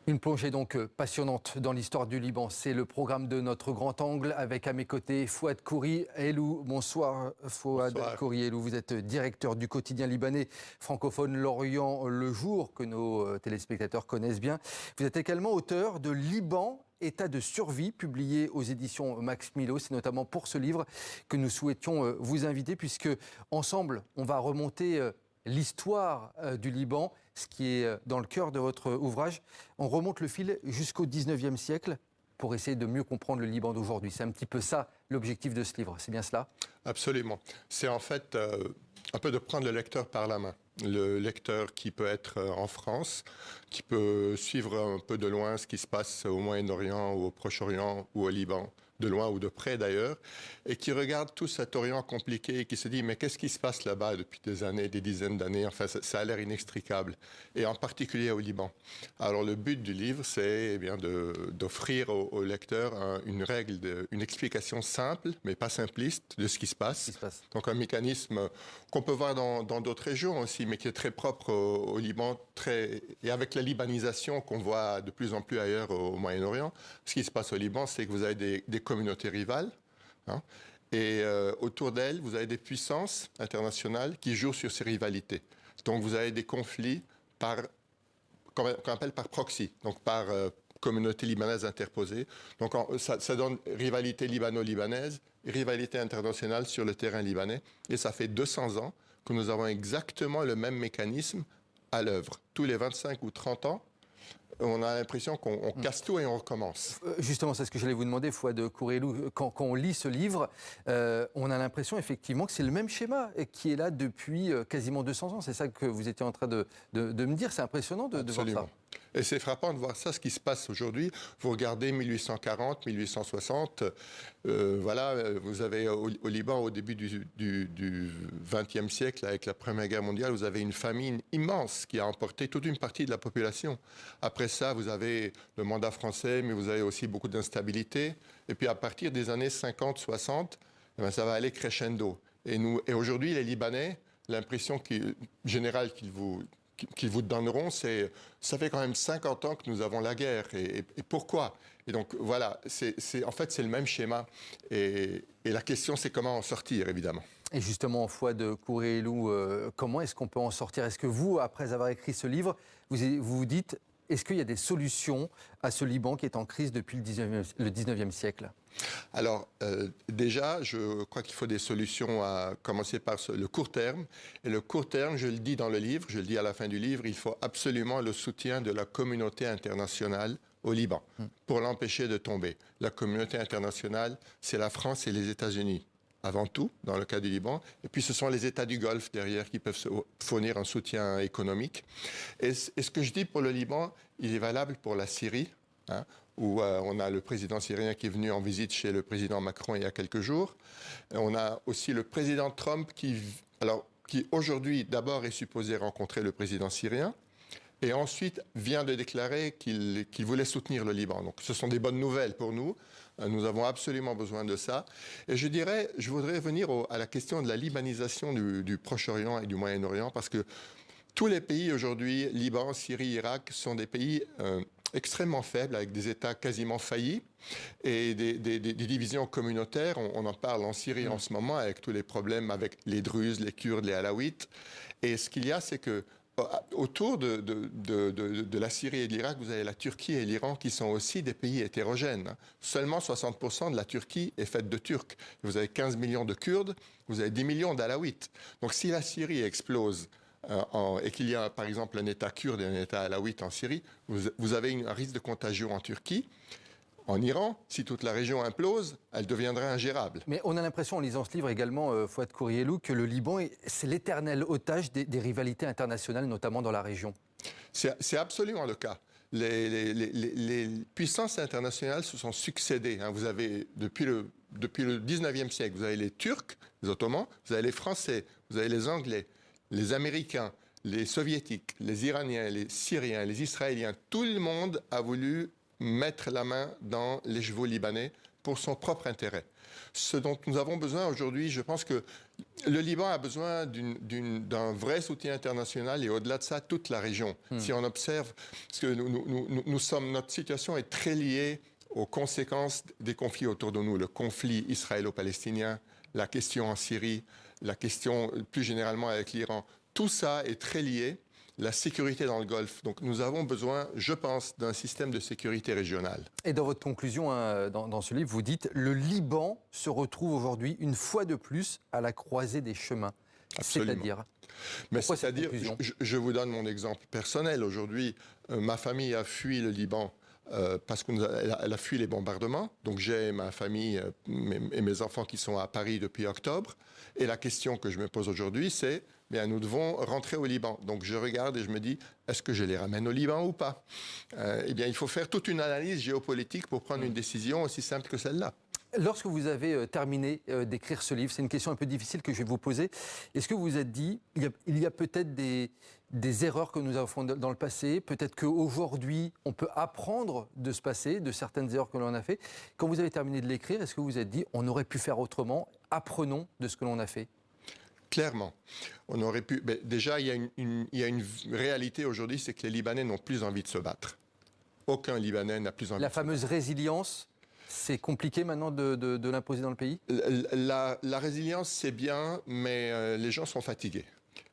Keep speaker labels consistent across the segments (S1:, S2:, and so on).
S1: Une plongée donc passionnante dans l'histoire du Liban. C'est le programme de notre grand angle avec à mes côtés Fouad Khouri Elou. Bonsoir Fouad Khouri Elou. Vous êtes directeur du quotidien libanais francophone L'Orient le Jour, que nos téléspectateurs connaissent bien. Vous êtes également auteur de Liban, État de survie, publié aux éditions Max Milo. C'est notamment pour ce livre que nous souhaitions vous inviter, puisque ensemble, on va remonter l'histoire du Liban, ce qui est dans le cœur de votre ouvrage. On remonte le fil jusqu'au 19e siècle pour essayer de mieux comprendre le Liban d'aujourd'hui. C'est un petit peu ça l'objectif de ce livre, c'est bien cela?
S2: Absolument. C'est en fait un peu de prendre le lecteur par la main. Le lecteur qui peut être en France, qui peut suivre un peu de loin ce qui se passe au Moyen-Orient ou au Proche-Orient ou au Liban, de loin ou de près d'ailleurs, et qui regarde tout cet Orient compliqué et qui se dit mais qu'est-ce qui se passe là-bas depuis des années, des dizaines d'années, enfin ça a l'air inextricable, et en particulier au Liban. Alors le but du livre, c'est eh bien d'offrir au lecteur une règle, une explication simple, mais pas simpliste, de ce qui se passe. Donc un mécanisme qu'on peut voir dans d'autres régions aussi, mais qui est très propre au Liban, et avec la libanisation qu'on voit de plus en plus ailleurs au Moyen-Orient. Ce qui se passe au Liban, c'est que vous avez des communautés rivales, hein, et autour d'elles, vous avez des puissances internationales qui jouent sur ces rivalités. Donc vous avez des conflits qu'on appelle par proxy, donc par communauté libanaise interposée. Donc ça donne rivalité libano-libanaise, rivalité internationale sur le terrain libanais. Et ça fait 200 ans que nous avons exactement le même mécanisme à l'œuvre. Tous les 25 ou 30 ans, on a l'impression qu'on casse tout et on recommence.
S1: Justement, c'est ce que j'allais vous demander, Fouad Khouri Elou. Quand on lit ce livre, on a l'impression effectivement que c'est le même schéma qui est là depuis quasiment 200 ans. C'est ça que vous étiez en train de me dire. C'est impressionnant de voir ça.
S2: Et c'est frappant de voir ça, ce qui se passe aujourd'hui. Vous regardez 1840, 1860, voilà, vous avez au Liban, au début du XXe siècle, avec la Première Guerre mondiale, vous avez une famine immense qui a emporté toute une partie de la population. Après ça, vous avez le mandat français, mais vous avez aussi beaucoup d'instabilité. Et puis à partir des années 50, 60, eh bien, ça va aller crescendo. Et aujourd'hui, les Libanais, l'impression générale qu'ils vous donneront, c'est ça fait quand même 50 ans que nous avons la guerre. Et pourquoi? Et donc voilà, en fait c'est le même schéma. Et la question c'est comment en sortir, évidemment.
S1: Et justement, Fouad Khouri Elou, comment est-ce qu'on peut en sortir? Est-ce que vous, après avoir écrit ce livre, vous dites, est-ce qu'il y a des solutions à ce Liban qui est en crise depuis le 19e siècle?
S2: Alors, déjà, je crois qu'il faut des solutions, à commencer par le court terme. Et le court terme, je le dis dans le livre, je le dis à la fin du livre, il faut absolument le soutien de la communauté internationale au Liban pour l'empêcher de tomber. La communauté internationale, c'est la France et les États-Unis, avant tout, dans le cas du Liban. Et puis, ce sont les États du Golfe derrière qui peuvent fournir un soutien économique. Et ce que je dis pour le Liban, il est valable pour la Syrie, hein, où on a le président syrien qui est venu en visite chez le président Macron il y a quelques jours. On a aussi le président Trump qui aujourd'hui d'abord est supposé rencontrer le président syrien et ensuite vient de déclarer qu'il voulait soutenir le Liban. Donc ce sont des bonnes nouvelles pour nous. Nous avons absolument besoin de ça. Et je voudrais venir à la question de la libanisation du Proche-Orient et du Moyen-Orient, parce que tous les pays aujourd'hui, Liban, Syrie, Irak, sont des pays extrêmement faibles, avec des États quasiment faillis et des divisions communautaires. On en parle en Syrie en ce moment, avec tous les problèmes avec les Druzes, les Kurdes, les Alaouites. Et ce qu'il y a, c'est que autour de la Syrie et de l'Irak, vous avez la Turquie et l'Iran qui sont aussi des pays hétérogènes. Seulement 60% de la Turquie est faite de Turcs. Vous avez 15 millions de Kurdes, vous avez 10 millions d'Alaouites. Donc si la Syrie explose, et qu'il y a par exemple un État kurde et un État alaouite en Syrie, vous avez un risque de contagion en Turquie. En Iran, si toute la région implose, elle deviendrait ingérable.
S1: Mais on a l'impression, en lisant ce livre également, Fouad Khouri Elou, que le Liban, c'est l'éternel otage des rivalités internationales, notamment dans la région.
S2: C'est absolument le cas. Les puissances internationales se sont succédées. Hein. Vous avez, depuis le 19e siècle, vous avez les Turcs, les Ottomans, vous avez les Français, vous avez les Anglais, les Américains, les Soviétiques, les Iraniens, les Syriens, les Israéliens. Tout le monde a voulu mettre la main dans les chevaux libanais pour son propre intérêt. Ce dont nous avons besoin aujourd'hui, je pense que le Liban a besoin d'un vrai soutien international et au-delà de ça, toute la région. Si on observe, parce que notre situation est très liée aux conséquences des conflits autour de nous. Le conflit israélo-palestinien, la question en Syrie, la question plus généralement avec l'Iran. Tout ça est très lié. La sécurité dans le Golfe. Donc nous avons besoin, je pense, d'un système de sécurité régionale.
S1: Et dans votre conclusion, dans ce livre, vous dites « Le Liban se retrouve aujourd'hui, une fois de plus, à la croisée des chemins ». C'est-à-dire
S2: c'est-à-dire, je vous donne mon exemple personnel. Aujourd'hui, ma famille a fui le Liban parce qu'elle a fui les bombardements. Donc j'ai ma famille et mes enfants qui sont à Paris depuis octobre. Et la question que je me pose aujourd'hui, c'est bien, nous devons rentrer au Liban. Donc je regarde et je me dis, est-ce que je les ramène au Liban ou pas? Eh bien, il faut faire toute une analyse géopolitique pour prendre une décision aussi simple que celle-là.
S1: Lorsque vous avez terminé d'écrire ce livre, c'est une question un peu difficile que je vais vous poser. Est-ce que vous vous êtes dit, il y a peut-être des erreurs que nous avons faites dans le passé, peut-être qu'aujourd'hui, on peut apprendre de ce passé, de certaines erreurs que l'on a fait. Quand vous avez terminé de l'écrire, est-ce que vous vous êtes dit, on aurait pu faire autrement, apprenons de ce que l'on a fait?
S2: Clairement, on aurait pu. Mais déjà, il y a une réalité aujourd'hui, c'est que les Libanais n'ont plus envie de se battre. Aucun Libanais n'a plus envie de se battre.
S1: La fameuse résilience, c'est compliqué maintenant de l'imposer dans le pays?
S2: La résilience, c'est bien, mais les gens sont fatigués.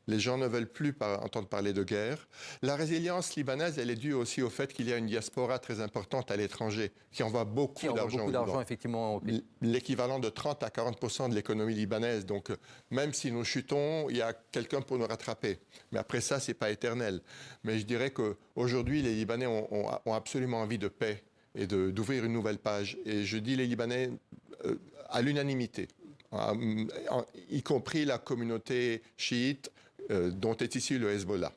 S2: Les gens ne veulent plus entendre parler de guerre. La résilience libanaise, elle est due aussi au fait qu'il y a une diaspora très importante à l'étranger qui envoie beaucoup d'argent
S1: effectivement, au pays.
S2: L'équivalent de 30 à 40% de l'économie libanaise. Donc, même si nous chutons, il y a quelqu'un pour nous rattraper. Mais après ça, c'est pas éternel. Mais je dirais qu'aujourd'hui, les Libanais ont absolument envie de paix et d'ouvrir une nouvelle page. Et je dis les Libanais à l'unanimité, y compris la communauté chiite, dont est issu le Hezbollah.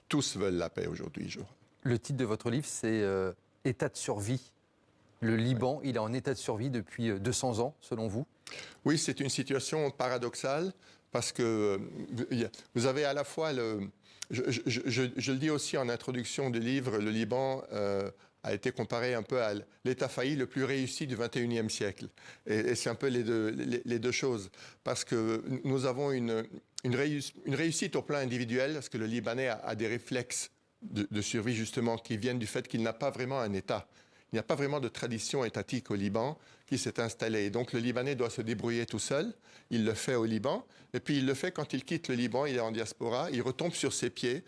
S2: Tous veulent la paix aujourd'hui.
S1: Le titre de votre livre, c'est État de survie. Le Liban, il est en état de survie depuis 200 ans, selon vous?
S2: Oui, c'est une situation paradoxale parce que vous avez à la fois je le dis aussi en introduction du livre, le Liban a été comparé un peu à l'État failli le plus réussi du XXIe siècle. Et c'est un peu les deux choses. Parce que nous avons une réussite au plan individuel, parce que le Libanais a des réflexes de survie, justement, qui viennent du fait qu'il n'a pas vraiment un État. Il n'y a pas vraiment de tradition étatique au Liban qui s'est installée. Et donc le Libanais doit se débrouiller tout seul. Il le fait au Liban. Et puis il le fait quand il quitte le Liban, il est en diaspora, il retombe sur ses pieds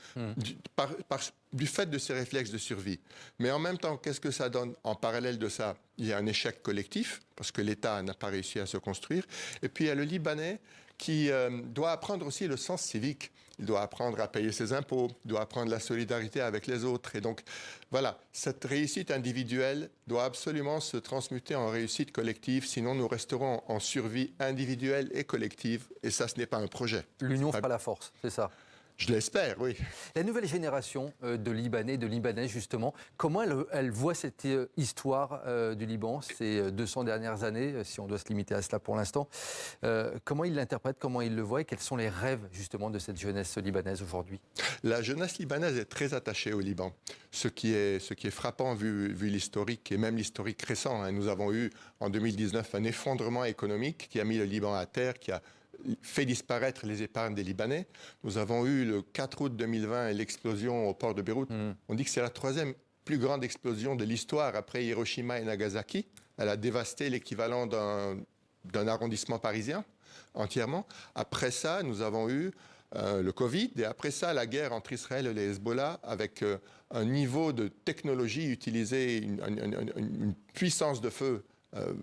S2: du fait de ses réflexes de survie. Mais en même temps, qu'est-ce que ça donne? En parallèle de ça, il y a un échec collectif, parce que l'État n'a pas réussi à se construire. Et puis il y a le Libanais qui doit apprendre aussi le sens civique. Il doit apprendre à payer ses impôts, il doit apprendre la solidarité avec les autres. Et donc, voilà, cette réussite individuelle doit absolument se transmuter en réussite collective, sinon nous resterons en survie individuelle et collective, et ça, ce n'est pas un projet.
S1: L'union fera la force, c'est ça?
S2: Je l'espère, oui.
S1: La nouvelle génération de Libanais, de Libanaises, justement, comment elle voit cette histoire du Liban, ces 200 dernières années, si on doit se limiter à cela pour l'instant? Comment ils l'interprètent, comment ils le voient et quels sont les rêves, justement, de cette jeunesse libanaise aujourd'hui?
S2: La jeunesse libanaise est très attachée au Liban. Ce qui est frappant vu l'historique, et même l'historique récent. Hein. Nous avons eu, en 2019, un effondrement économique qui a mis le Liban à terre, qui a fait disparaître les épargnes des Libanais. Nous avons eu le 4 août 2020 l'explosion au port de Beyrouth. On dit que c'est la troisième plus grande explosion de l'histoire après Hiroshima et Nagasaki. Elle a dévasté l'équivalent d'un arrondissement parisien entièrement. Après ça, nous avons eu le Covid et après ça, la guerre entre Israël et les Hezbollah avec un niveau de technologie utilisé, une puissance de feu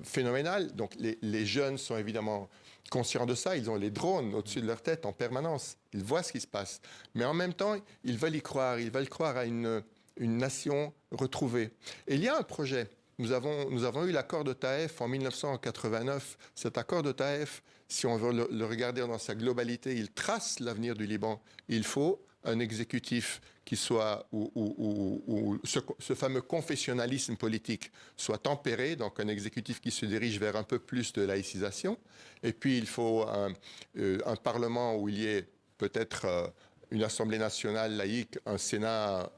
S2: phénoménale. Donc les jeunes sont évidemment conscients de ça, ils ont les drones au-dessus de leur tête en permanence, ils voient ce qui se passe. Mais en même temps, ils veulent y croire, ils veulent croire à une nation retrouvée. Et il y a un projet. Nous avons eu l'accord de Taïf en 1989. Cet accord de Taïf, si on veut le regarder dans sa globalité, il trace l'avenir du Liban. Il faut un exécutif qui soit, où ce fameux confessionnalisme politique soit tempéré, donc un exécutif qui se dirige vers un peu plus de laïcisation. Et puis il faut un Parlement où il y ait peut-être une Assemblée nationale laïque, un Sénat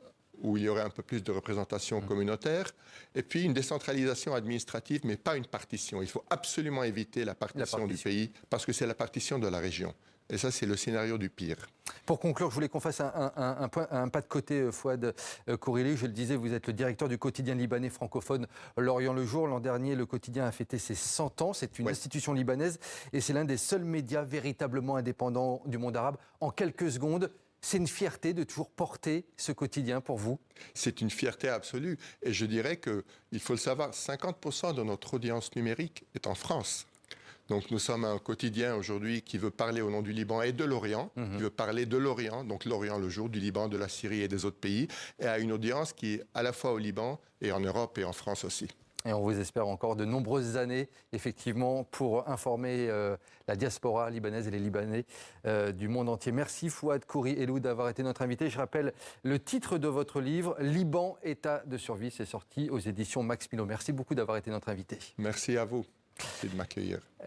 S2: où il y aurait un peu plus de représentation communautaire, et puis une décentralisation administrative, mais pas une partition. Il faut absolument éviter la partition du pays, parce que c'est la partition de la région. Et ça, c'est le scénario du pire.
S1: Pour conclure, je voulais qu'on fasse un pas de côté, Fouad Kourili. Je le disais, vous êtes le directeur du quotidien libanais francophone L'Orient le Jour. L'an dernier, le quotidien a fêté ses 100 ans. C'est une institution libanaise et c'est l'un des seuls médias véritablement indépendants du monde arabe. En quelques secondes, c'est une fierté de toujours porter ce quotidien pour vous?
S2: C'est une fierté absolue. Et je dirais qu'il faut le savoir, 50% de notre audience numérique est en France. Donc nous sommes un quotidien aujourd'hui qui veut parler au nom du Liban et de l'Orient, qui veut parler de l'Orient, donc l'Orient le jour, du Liban, de la Syrie et des autres pays, et à une audience qui est à la fois au Liban et en Europe et en France aussi.
S1: Et on vous espère encore de nombreuses années, effectivement, pour informer la diaspora libanaise et les Libanais du monde entier. Merci Fouad Kouri Elou d'avoir été notre invité. Je rappelle le titre de votre livre, Liban, état de survie. C'est sorti aux éditions Max Millau. Merci beaucoup d'avoir été notre invité.
S2: Merci à vous. Merci de m'accueillir.